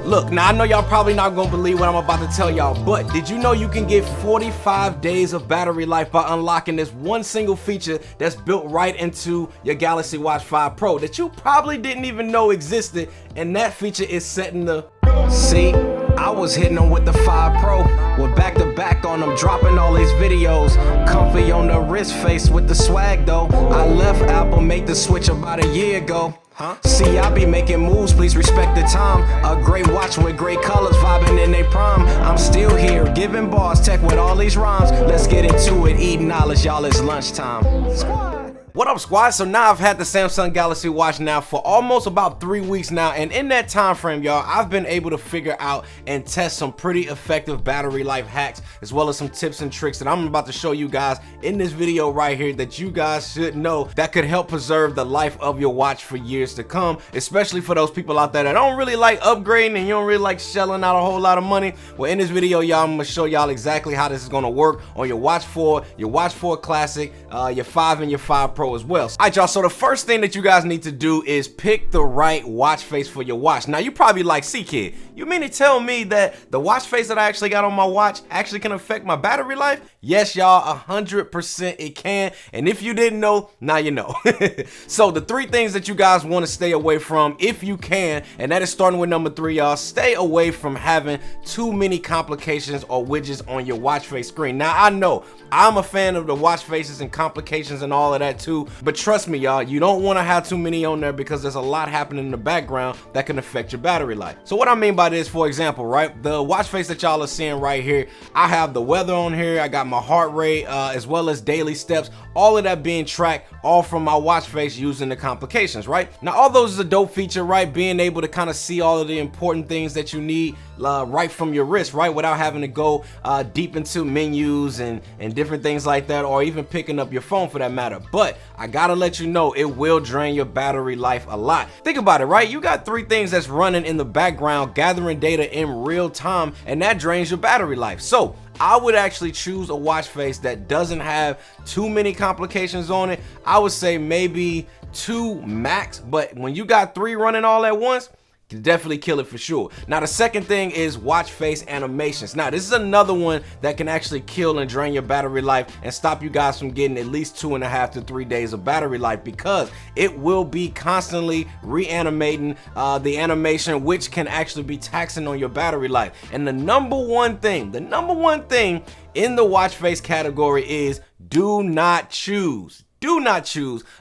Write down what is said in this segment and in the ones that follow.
Look, now I know y'all probably not gonna believe what I'm about to tell y'all, but did you know you can get 45 days of battery life by unlocking this one single feature that's built right into your Galaxy Watch 5 Pro that you probably didn't even know existed, and that feature is setting the... See, I was hitting them with the 5 Pro, with back to back on them, dropping all these videos, comfy on the wrist face with the swag though. I left Apple, make the switch about a year ago. See, I be making moves, please respect the time. A great watch with great colors, vibing in they prime. I'm still here, giving bars, tech with all these rhymes. Let's get into it, eating knowledge, y'all, it's lunchtime. Squad. What up, squad? So now I've had the Samsung Galaxy Watch now for almost about 3 weeks now, and in that time frame, y'all, I've been able to figure out and test some pretty effective battery life hacks, as well as some tips and tricks that I'm about to show you guys in this video right here that you guys should know that could help preserve the life of your watch for years to come, especially for those people out there that don't really like upgrading and you don't really like shelling out a whole lot of money. Well, in this video, y'all, I'm gonna show y'all exactly how this is gonna work on your Watch 4, your Watch 4 Classic, your 5 and your 5 Pro as well. Alright, y'all, so the first thing that you guys need to do is pick the right watch face for your watch. Now, you probably like, CKid, you mean to tell me that the watch face that I actually got on my watch actually can affect my battery life? Yes, y'all, 100% it can. And if you didn't know, now you know. So the 3 things that you guys want to stay away from if you can, and that is starting with number 3, y'all, stay away from having too many complications or widgets on your watch face screen. Now, I know I'm a fan of the watch faces and complications and all of that too, but trust me, y'all, you don't want to have too many on there because there's a lot happening in the background that can affect your battery life. So what I mean by this, for example, right, the watch face that y'all are seeing right here, I have the weather on here, I got my heart rate, as well as daily steps, all of that being tracked all from my watch face using the complications, right? Now, all those is a dope feature, right? Being able to kind of see all of the important things that you need right from your wrist, right? Without having to go deep into menus and different things like that, or even picking up your phone for that matter. But I gotta let you know, it will drain your battery life a lot. Think about it, right? You got 3 things that's running in the background, gathering data in real time, and that drains your battery life. So I would actually choose a watch face that doesn't have too many complications on it. I would say maybe 2 max, but when you got 3 running all at once, can definitely kill it for sure. Now, the second thing is watch face animations. Now, this is another one that can actually kill and drain your battery life and stop you guys from getting at least 2.5 to 3 days of battery life, because it will be constantly reanimating the animation, which can actually be taxing on your battery life. And the number one thing in the watch face category is do not choose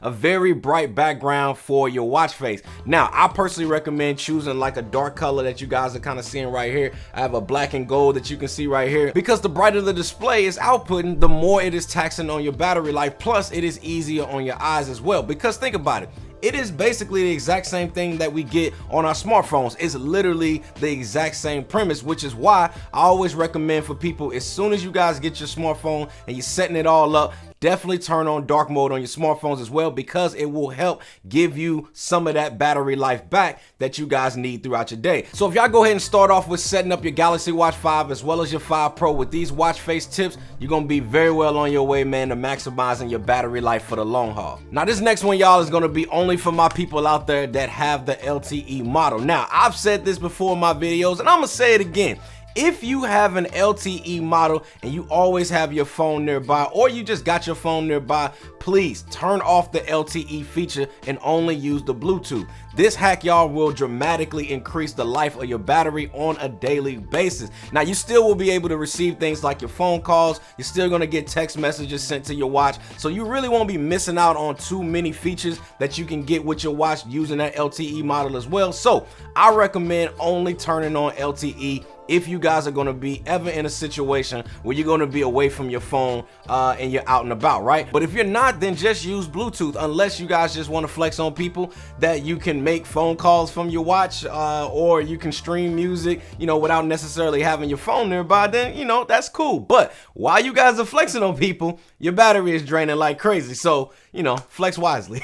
a very bright background for your watch face. Now, I personally recommend choosing like a dark color that you guys are kind of seeing right here. I have a black and gold that you can see right here, because the brighter the display is outputting, the more it is taxing on your battery life. Plus, it is easier on your eyes as well, because think about it. It is basically the exact same thing that we get on our smartphones. It's literally the exact same premise, which is why I always recommend for people, as soon as you guys get your smartphone and you're setting it all up, definitely turn on dark mode on your smartphones as well, because it will help give you some of that battery life back that you guys need throughout your day. So if y'all go ahead and start off with setting up your Galaxy Watch 5 as well as your 5 Pro with these watch face tips, you're gonna be very well on your way, man, to maximizing your battery life for the long haul. Now, this next one, y'all, is gonna be only for my people out there that have the LTE model. Now, I've said this before in my videos, and I'm gonna say it again. If you have an LTE model and you always have your phone nearby, or you just got your phone nearby, please turn off the LTE feature and only use the Bluetooth. This hack, y'all, will dramatically increase the life of your battery on a daily basis. Now, you still will be able to receive things like your phone calls. You're still gonna get text messages sent to your watch. So you really won't be missing out on too many features that you can get with your watch using that LTE model as well. So I recommend only turning on LTE if you guys are going to be ever in a situation where you're going to be away from your phone and you're out and about, right? But if you're not, then just use Bluetooth, unless you guys just want to flex on people that you can make phone calls from your watch, or you can stream music, you know, without necessarily having your phone nearby. Then, you know, that's cool. But while you guys are flexing on people, your battery is draining like crazy. So, you know, flex wisely.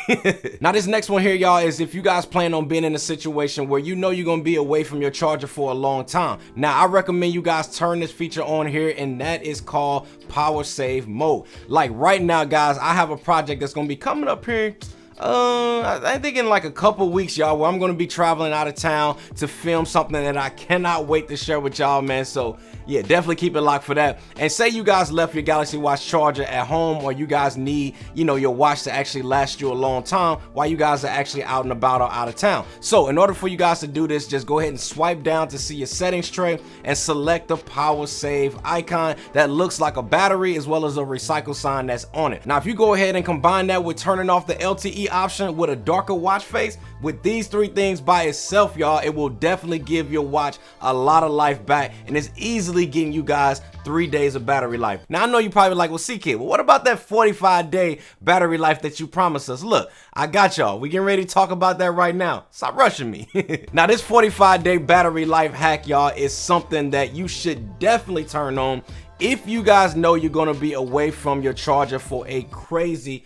Now, this next one here, y'all, is if you guys plan on being in a situation where you know you're going to be away from your charger for a long time. Now, I recommend you guys turn this feature on here, and that is called power save mode. Like right now, guys, I have a project that's going to be coming up here I think in like a couple weeks, y'all, where I'm gonna be traveling out of town to film something that I cannot wait to share with y'all, man. So yeah, definitely keep it locked for that. And say you guys left your Galaxy Watch charger at home, or you guys need, you know, your watch to actually last you a long time while you guys are actually out and about or out of town. So in order for you guys to do this, just go ahead and swipe down to see your settings tray and select the power save icon that looks like a battery as well as a recycle sign that's on it. Now, if you go ahead and combine that with turning off the LTE option with a darker watch face, with these three things by itself, y'all, it will definitely give your watch a lot of life back, and it's easily getting you guys 3 days of battery life. Now, I know you probably like, well, CKid, well, what about that 45-day battery life that you promised us? Look, I got y'all. We getting ready to talk about that right now. Stop rushing me. Now, this 45-day battery life hack, y'all, is something that you should definitely turn on if you guys know you're going to be away from your charger for a crazy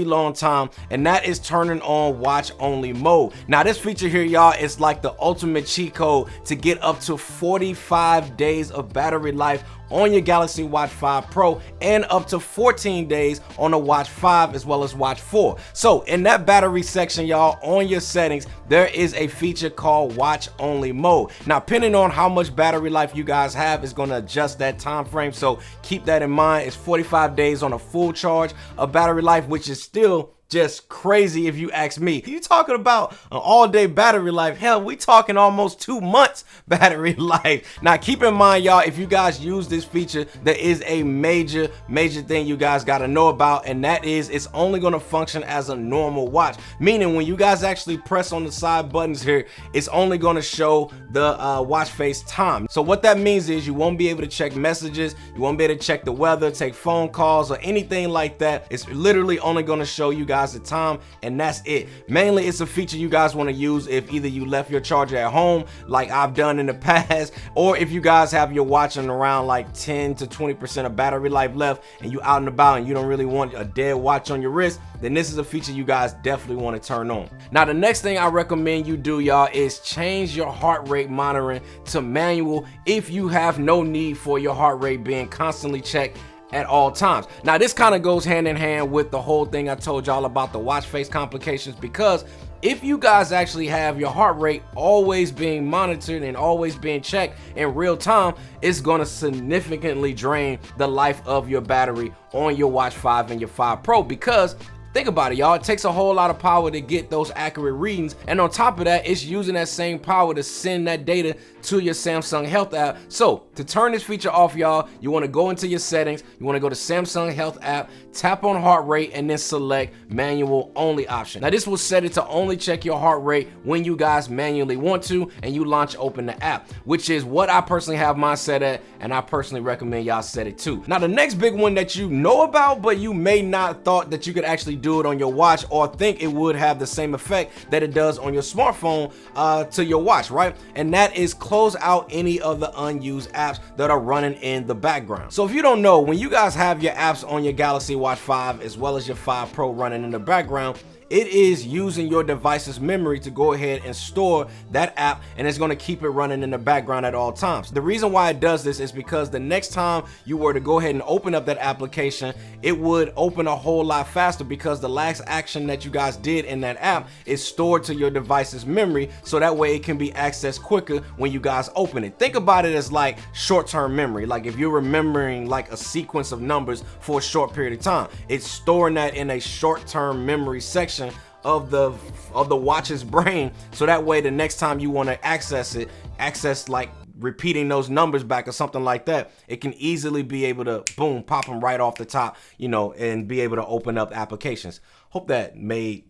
long time, and that is turning on watch only mode. Now, this feature here, y'all, is like the ultimate cheat code to get up to 45 days of battery life on your Galaxy Watch 5 Pro and up to 14 days on the Watch 5 as well as Watch 4. So in that battery section, y'all, on your settings, there is a feature called watch only mode. Now, depending on how much battery life you guys have, is going to adjust that time frame. So keep that in mind. It's 45 days on a full charge of battery life, which is still just crazy if you ask me. You talking about an all-day battery life? Hell, we talking almost 2 months battery life. Now, keep in mind, y'all, if you guys use this feature, there is a major thing you guys got to know about, and that is it's only going to function as a normal watch. Meaning, when you guys actually press on the side buttons here, it's only going to show the watch face time. So what that means is you won't be able to check messages, you won't be able to check the weather, take phone calls, or anything like that. It's literally only going to show you guys the time, and that's it. Mainly, it's a feature you guys want to use if either you left your charger at home like I've done in the past, or if you guys have your watching around like 10 to 20% of battery life left and you out and about and you don't really want a dead watch on your wrist, then this is a feature you guys definitely want to turn on. Now, the next thing I recommend you do, y'all, is change your heart rate monitoring to manual if you have no need for your heart rate being constantly checked at all times. Now, this kind of goes hand in hand with the whole thing I told y'all about the watch face complications, because if you guys actually have your heart rate always being monitored and always being checked in real time, it's going to significantly drain the life of your battery on your Watch 5 and your 5 Pro, because think about it, y'all. It takes a whole lot of power to get those accurate readings, and on top of that, it's using that same power to send that data to your Samsung Health app. So to turn this feature off, y'all, you want to go into your settings, you want to go to Samsung Health app, tap on heart rate, and then select manual only option. Now, this will set it to only check your heart rate when you guys manually want to, and you launch open the app, which is what I personally have mine set at, and I personally recommend y'all set it too. Now, the next big one that you know about, but you may not thought that you could actually do it on your watch, or think it would have the same effect that it does on your smartphone to your watch, right? And that is close out any of the unused apps that are running in the background. So if you don't know, when you guys have your apps on your Galaxy Watch 5 as well as your 5 Pro running in the background, it is using your device's memory to go ahead and store that app, and it's going to keep it running in the background at all times. The reason why it does this is because the next time you were to go ahead and open up that application, it would open a whole lot faster, because the last action that you guys did in that app is stored to your device's memory, so that way it can be accessed quicker when you guys open it. Think about it as like short-term memory. Like if you're remembering like a sequence of numbers for a short period of time, it's storing that in a short-term memory section of the watch's brain, so that way the next time you want to access like repeating those numbers back or something like that, it can easily be able to boom, pop them right off the top, you know, and be able to open up applications. Hope that made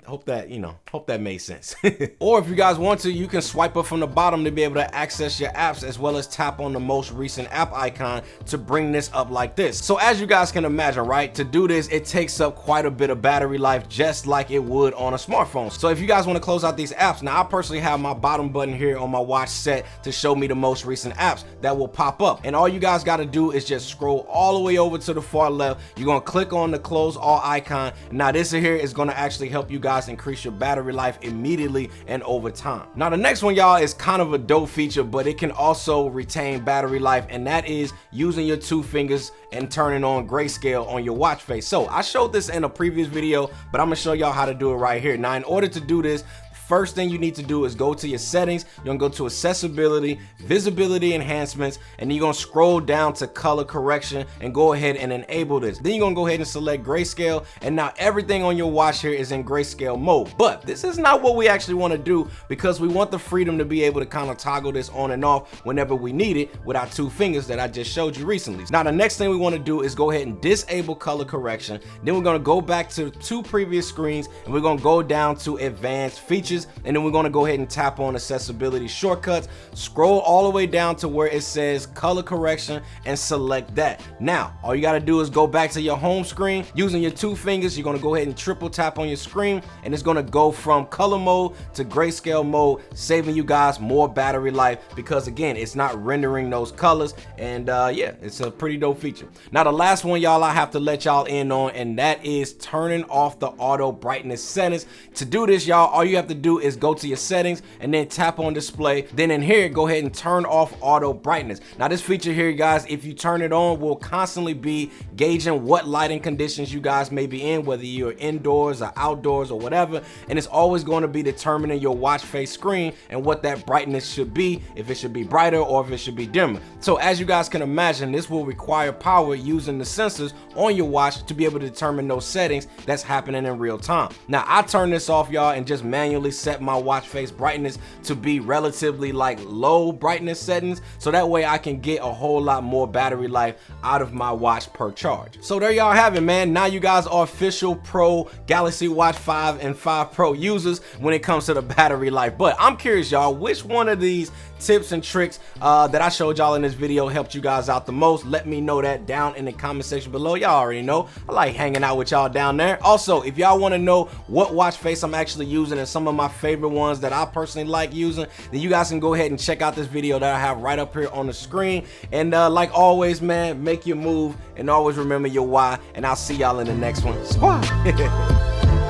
sense. Or if you guys want to, you can swipe up from the bottom to be able to access your apps, as well as tap on the most recent app icon to bring this up like this. So as you guys can imagine, right, to do this, it takes up quite a bit of battery life, just like it would on a smartphone. So if you guys want to close out these apps, now I personally have my bottom button here on my watch set to show me the most recent apps that will pop up, and all you guys got to do is just scroll all the way over to the far left. You're gonna click on the close all icon. Now this here is gonna actually help you guys increase your battery life immediately and over time. Now the next one, y'all, is kind of a dope feature, but it can also retain battery life, and that is using your 2 fingers and turning on grayscale on your watch face. So I showed this in a previous video, but I'm gonna show y'all how to do it right here. Now in order to do this, first thing you need to do is go to your settings. You're gonna go to accessibility, visibility enhancements, and then you're gonna scroll down to color correction and go ahead and enable this. Then you're gonna go ahead and select grayscale, and now everything on your watch here is in grayscale mode. But this is not what we actually want to do, because we want the freedom to be able to kind of toggle this on and off whenever we need it with our 2 fingers that I just showed you recently. Now the next thing we want to do is go ahead and disable color correction. Then we're gonna go back to 2 previous screens, and we're gonna go down to advanced features, and then we're going to go ahead and tap on accessibility shortcuts, scroll all the way down to where it says color correction, and select that. Now all you got to do is go back to your home screen. Using your 2 fingers, you're going to go ahead and triple tap on your screen, and it's going to go from color mode to grayscale mode, saving you guys more battery life, because again, it's not rendering those colors. And yeah, it's a pretty dope feature. Now the last one, y'all, I have to let y'all in on, and that is turning off the auto brightness settings. To do this, y'all, all you have to do is go to your settings and then tap on display. Then in here, go ahead and turn off auto brightness. Now this feature here, guys, if you turn it on, will constantly be gauging what lighting conditions you guys may be in, whether you're indoors or outdoors or whatever, and it's always going to be determining your watch face screen and what that brightness should be, if it should be brighter or if it should be dimmer. So as you guys can imagine, this will require power using the sensors on your watch to be able to determine those settings that's happening in real time. Now I turn this off, y'all, and just manually set my watch face brightness to be relatively like low brightness settings, so that way I can get a whole lot more battery life out of my watch per charge. So there y'all have it, man. Now you guys are official pro Galaxy Watch 5 and 5 Pro users when it comes to the battery life. But I'm curious, y'all, which one of these tips and tricks that I showed y'all in this video helped you guys out the most? Let me know that down in the comment section below. Y'all already know I like hanging out with y'all down there. Also, if y'all want to know what watch face I'm actually using and some of my favorite ones that I personally like using, then you guys can go ahead and check out this video that I have right up here on the screen. And like always, man, make your move and always remember your why, and I'll see y'all in the next one. Squad.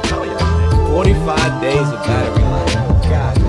Oh, yeah, 45 days of battery life. God.